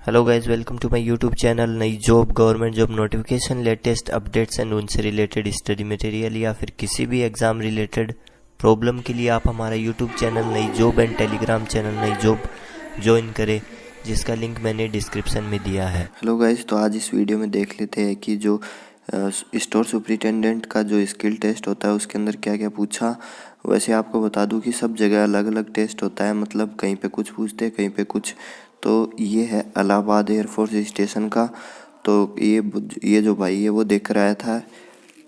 Hello guys, welcome to my YouTube channel. नई job, government job notification, latest updates and उनसे related study material या फिर किसी भी एग्ज़ाम रिलेटेड प्रॉब्लम के लिए आप हमारा यूट्यूब चैनल नई जॉब एंड टेलीग्राम चैनल नई जॉब ज्वाइन करें, जिसका लिंक मैंने डिस्क्रिप्शन में दिया है। हेलो गाइस, तो आज इस वीडियो में देख लेते हैं कि जो स्टोर सुपरिटेंडेंट का जो स्किल टेस्ट होता है उसके अंदर क्या क्या पूछा। वैसे आपको बता दूं कि सब जगह अलग अलग टेस्ट होता है, मतलब कहीं पे कुछ पूछते हैं कहीं पे कुछ। तो ये है इलाहाबाद एयरफोर्स स्टेशन का। तो ये जो भाई है वो देख रहा था,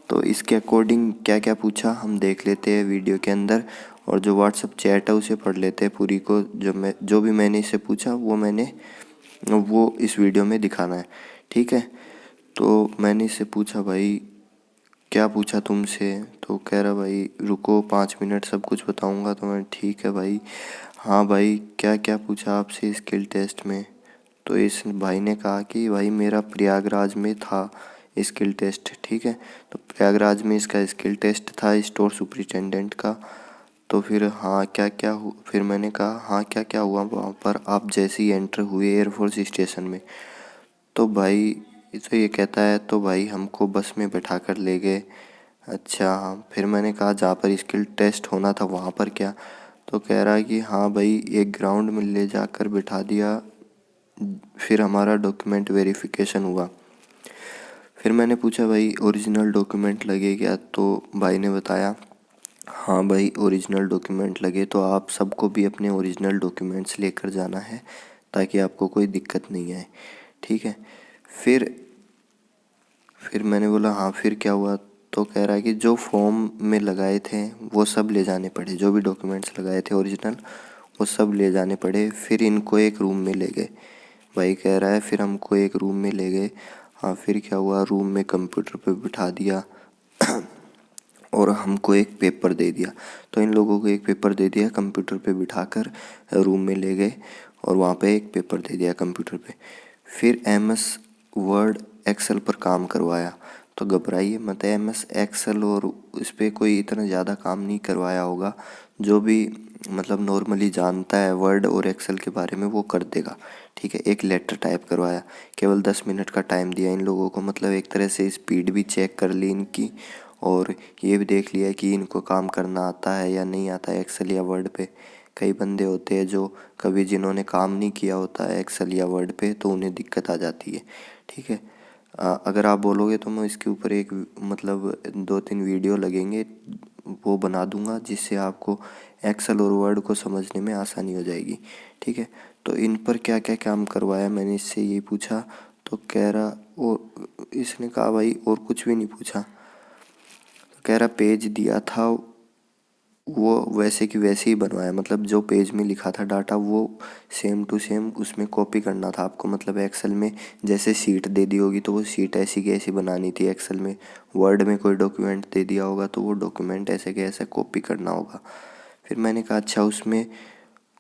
तो इसके अकॉर्डिंग क्या क्या पूछा हम देख लेते हैं वीडियो के अंदर। और जो व्हाट्सअप चैट है उसे पढ़ लेते हैं पूरी को। जो भी मैंने इससे पूछा वो इस वीडियो में दिखाना है, ठीक है। तो मैंने इससे पूछा, भाई क्या पूछा तुमसे? तो कह रहा, भाई रुको 5 मिनट सब कुछ बताऊंगा। तो मैं ठीक है भाई। हाँ भाई, क्या क्या पूछा आपसे स्किल टेस्ट में? तो इस भाई ने कहा कि भाई मेरा प्रयागराज में था स्किल टेस्ट, ठीक है। तो प्रयागराज में इसका स्किल टेस्ट था स्टोर सुपरिटेंडेंट का। तो फिर हाँ क्या क्या फिर मैंने कहा हाँ क्या क्या हुआ वहाँ पर आप जैसे ही एंटर हुए एयरफोर्स स्टेशन में? तो भाई तो ये कहता है, तो भाई हमको बस में बैठा कर ले गए। अच्छा हाँ। फिर मैंने कहा जहाँ पर स्किल टेस्ट होना था वहाँ पर क्या? तो कह रहा है कि हाँ भाई एक ग्राउंड में ले जाकर बिठा दिया, फिर हमारा डॉक्यूमेंट वेरिफिकेशन हुआ। फिर मैंने पूछा, भाई ओरिजिनल डॉक्यूमेंट लगे क्या? तो भाई ने बताया हाँ भाई ओरिजिनल डॉक्यूमेंट लगे। तो आप सबको भी अपने ओरिजिनल डॉक्यूमेंट्स लेकर जाना है ताकि आपको कोई दिक्कत नहीं आए, ठीक है। फिर फिर मैंने बोला हाँ फिर क्या हुआ? तो कह रहा है कि जो फॉर्म में लगाए थे वो सब ले जाने पड़े, जो भी डॉक्यूमेंट्स लगाए थे ओरिजिनल वो सब ले जाने पड़े। फिर इनको एक रूम में ले गए। भाई कह रहा है फिर हमको एक रूम में ले गए। हाँ फिर क्या हुआ? रूम में कंप्यूटर पे बिठा दिया और हमको एक पेपर दे दिया। तो इन लोगों को एक पेपर दे दिया, कंप्यूटर पे बिठाकर रूम में ले गए और वहाँ पे एक पेपर दे दिया कंप्यूटर पे। फिर MS वर्ड एक्सेल पर काम करवाया। तो घबराइए मत, MS एक्सेल और इस पर कोई इतना ज़्यादा काम नहीं करवाया होगा। जो भी मतलब नॉर्मली जानता है वर्ड और एक्सेल के बारे में वो कर देगा, ठीक है। एक लेटर टाइप करवाया, केवल 10 मिनट का टाइम दिया इन लोगों को, मतलब एक तरह से स्पीड भी चेक कर ली इनकी और ये भी देख लिया कि इनको काम करना आता है या नहीं आता है एक्सेल या वर्ड पे। कई बंदे होते हैं जो कभी जिन्होंने काम नहीं किया होता है एक्सेल या वर्ड पे, तो उन्हें दिक्कत आ जाती है, ठीक है। अगर आप बोलोगे तो मैं इसके ऊपर एक मतलब 2-3 वीडियो लगेंगे वो बना दूंगा, जिससे आपको एक्सेल और वर्ड को समझने में आसानी हो जाएगी, ठीक है। तो इन पर क्या क्या काम करवाया मैंने इससे ये पूछा। तो कह रहा, और इसने कहा भाई और कुछ भी नहीं पूछा। तो कह रहा पेज दिया था वो वैसे की वैसे ही बनवाया, मतलब जो पेज में लिखा था डाटा वो सेम टू सेम उसमें कॉपी करना था आपको। मतलब एक्सेल में जैसे शीट दे दी होगी तो वो शीट ऐसी की ऐसी बनानी थी एक्सेल में। वर्ड में कोई डॉक्यूमेंट दे दिया होगा तो वो डॉक्यूमेंट ऐसे के ऐसे कॉपी करना होगा। फिर मैंने कहा अच्छा उसमें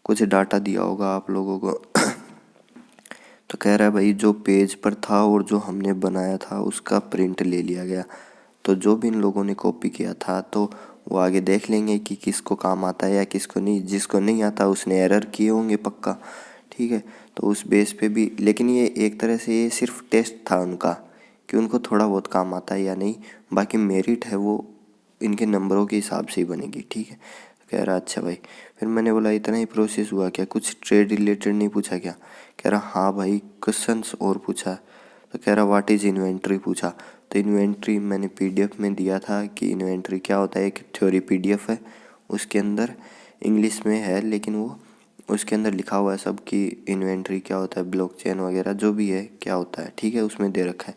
कुछ डाटा दिया होगा आप लोगों को तो कह रहा है भाई जो पेज पर था और जो हमने बनाया था उसका प्रिंट ले लिया गया। तो जो भी इन लोगों ने कॉपी किया था तो वो आगे देख लेंगे कि किसको काम आता है या किसको नहीं। जिसको नहीं आता उसने एरर किए होंगे पक्का, ठीक है। तो उस बेस पे भी, लेकिन ये एक तरह से ये सिर्फ टेस्ट था उनका कि उनको थोड़ा बहुत काम आता है या नहीं। बाकी मेरिट है वो इनके नंबरों के हिसाब से ही बनेगी, ठीक है। कह रहा अच्छा भाई। फिर मैंने बोला इतना ही प्रोसेस हुआ क्या, कुछ ट्रेड रिलेटेड नहीं पूछा क्या? कह रहा हाँ भाई क्वेश्चंस और पूछा। तो कह रहा व्हाट इज़ इन्वेंट्री पूछा। तो इन्वेंट्री मैंने PDF में दिया था कि इन्वेंट्री क्या होता है, एक थ्योरी PDF है उसके अंदर इंग्लिश में है, लेकिन वो उसके अंदर लिखा हुआ है सब कि इन्वेंट्री क्या होता है, ब्लॉकचेन वगैरह जो भी है क्या होता है, ठीक है, उसमें दे रखा है।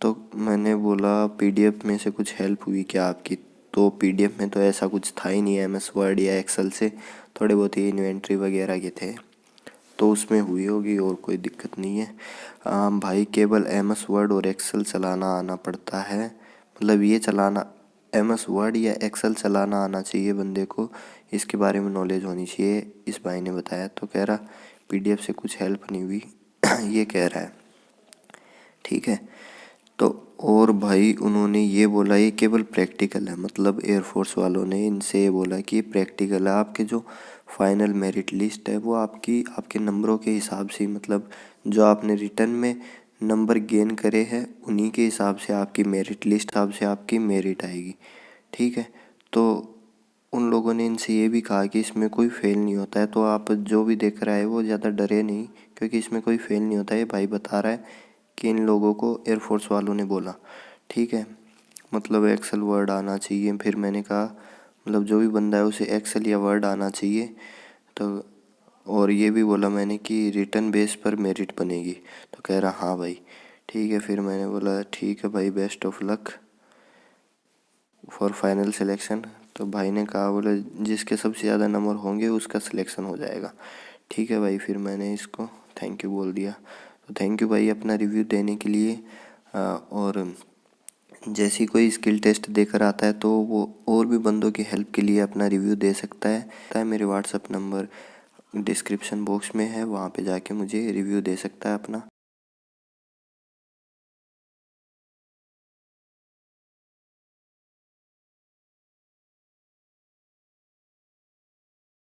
तो मैंने बोला PDF में से कुछ हेल्प हुई क्या आपकी? तो PDF में तो ऐसा कुछ था ही नहीं, MS वर्ड या एक्सेल से थोड़े बहुत ही इन्वेंट्री वगैरह के थे, तो उसमें हुई होगी और कोई दिक्कत नहीं है। भाई केवल MS वर्ड और एक्सेल चलाना आना पड़ता है, मतलब ये चलाना MS वर्ड या एक्सेल चलाना आना चाहिए बंदे को, इसके बारे में नॉलेज होनी चाहिए, इस भाई ने बताया। तो कह रहा PDF से कुछ हेल्प नहीं हुई ये कह रहा है, ठीक है। तो और भाई उन्होंने ये बोला ये केवल प्रैक्टिकल है, मतलब एयरफोर्स वालों ने इनसे ये बोला कि प्रैक्टिकल है, आपके जो फाइनल मेरिट लिस्ट है वो आपके नंबरों के हिसाब से, मतलब जो आपने रिटर्न में नंबर गेन करे हैं उन्हीं के हिसाब से आपकी मेरिट लिस्ट, हिसाब से आपकी मेरिट आएगी। ठीक है, तो उन लोगों ने इनसे ये भी कहा कि इसमें कोई फेल नहीं होता है, तो आप जो भी देख रहा है वो ज़्यादा डरे नहीं, क्योंकि इसमें कोई फेल नहीं होता है। ये भाई बता रहा है कि इन लोगों को एयरफोर्स वालों ने बोला। ठीक है, मतलब एक्सेल वर्ड आना चाहिए। फिर मैंने कहा मतलब जो भी बंदा है उसे एक्सेल या वर्ड आना चाहिए। तो और ये भी बोला मैंने कि रिटर्न बेस पर मेरिट बनेगी। तो कह रहा हाँ भाई ठीक है। फिर मैंने बोला ठीक है भाई, best of luck for final selection. तो भाई ने कहा बोले जिसके सबसे ज़्यादा नंबर होंगे उसका सिलेक्शन हो जाएगा। ठीक है भाई, फिर मैंने इसको थैंक यू बोल दिया। तो थैंक यू भाई अपना रिव्यू देने के लिए। और जैसी कोई स्किल टेस्ट देकर आता है तो वो और भी बंदों की हेल्प के लिए अपना रिव्यू दे सकता है। मेरे व्हाट्सअप नंबर डिस्क्रिप्शन बॉक्स में है, वहाँ पे जाके मुझे रिव्यू दे सकता है अपना।